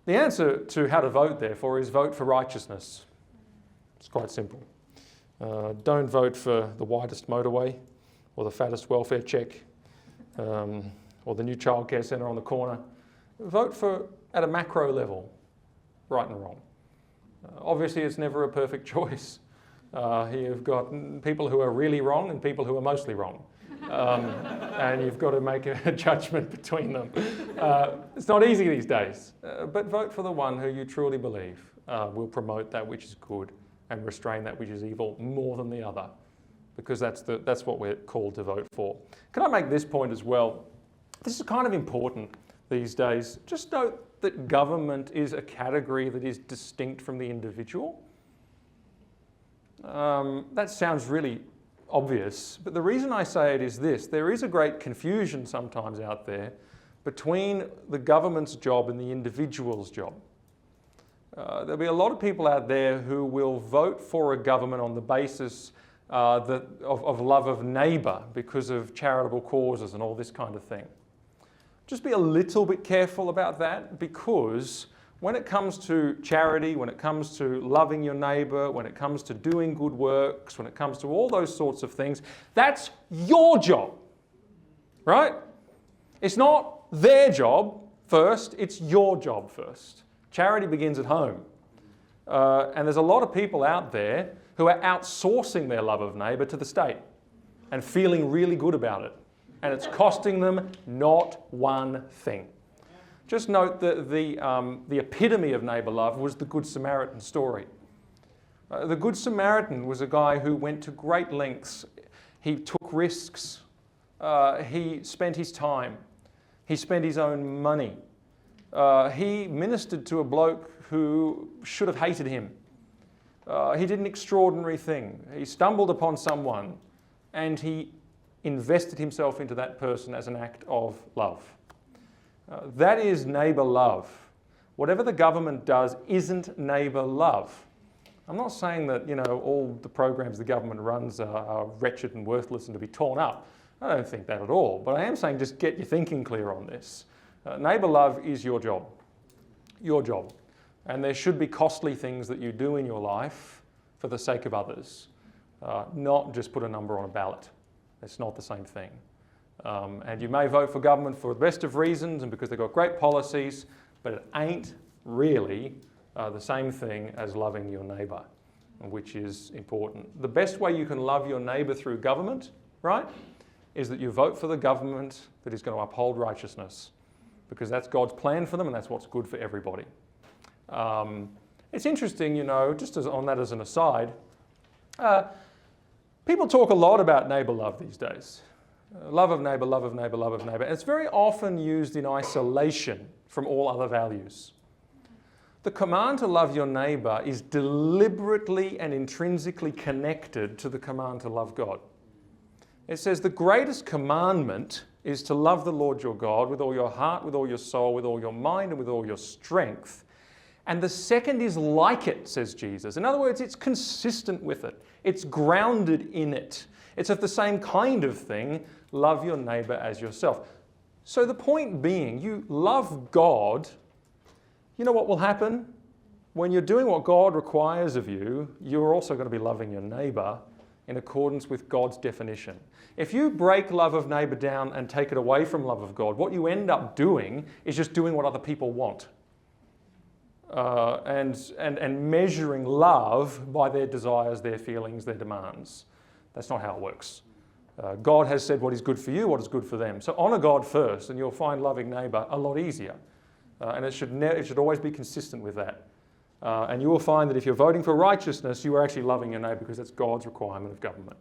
The answer to how to vote, therefore, is vote for righteousness. It's quite simple. Don't vote for the widest motorway or the fattest welfare check or the new childcare centre on the corner. Vote for, at a macro level, right and wrong. Obviously, it's never a perfect choice. You've got people who are really wrong and people who are mostly wrong. And you've got to make a judgment between them. It's not easy these days, but vote for the one who you truly believe will promote that which is good and restrain that which is evil more than the other, because that's what we're called to vote for. Can I make this point as well? This is kind of important these days. Just note that government is a category that is distinct from the individual. That sounds really obvious, but the reason I say it is this: there is a great confusion sometimes out there between the government's job and the individual's job. There'll be a lot of people out there who will vote for a government on the basis of love of neighbour because of charitable causes and all this kind of thing. Just be a little bit careful about that, because when it comes to charity, when it comes to loving your neighbour, when it comes to doing good works, when it comes to all those sorts of things, that's your job, right? It's not their job first, it's your job first. Charity begins at home. And there's a lot of people out there who are outsourcing their love of neighbour to the state and feeling really good about it. And it's costing them not one thing. Just note that the epitome of neighbour love was the Good Samaritan story. The Good Samaritan was a guy who went to great lengths. He took risks. He spent his time. He spent his own money. He ministered to a bloke who should have hated him. He did an extraordinary thing. He stumbled upon someone and he invested himself into that person as an act of love. That is neighbour love. Whatever the government does isn't neighbour love. I'm not saying that, all the programs the government runs are wretched and worthless and to be torn up. I don't think that at all. But I am saying just get your thinking clear on this. Neighbour love is your job. Your job. And there should be costly things that you do in your life for the sake of others, not just put a number on a ballot. It's not the same thing. And you may vote for government for the best of reasons and because they've got great policies, but it ain't really the same thing as loving your neighbour, which is important. The best way you can love your neighbour through government, right, is that you vote for the government that is going to uphold righteousness, because that's God's plan for them and that's what's good for everybody. It's interesting, just on that as an aside, people talk a lot about neighbour love these days. Love of neighbour, love of neighbour, love of neighbour. And it's very often used in isolation from all other values. The command to love your neighbour is deliberately and intrinsically connected to the command to love God. It says the greatest commandment is to love the Lord your God with all your heart, with all your soul, with all your mind, and with all your strength. And the second is like it, says Jesus. In other words, it's consistent with it. It's grounded in it. It's of the same kind of thing. Love your neighbour as yourself. So the point being, you love God. You know what will happen? When you're doing what God requires of you, you're also going to be loving your neighbour in accordance with God's definition. If you break love of neighbour down and take it away from love of God, what you end up doing is just doing what other people want. And measuring love by their desires, their feelings, their demands. That's not how it works. God has said what is good for you, what is good for them. So honour God first and you'll find loving neighbour a lot easier. And it should always be consistent with that. And you will find that if you're voting for righteousness, you are actually loving your neighbour because that's God's requirement of government.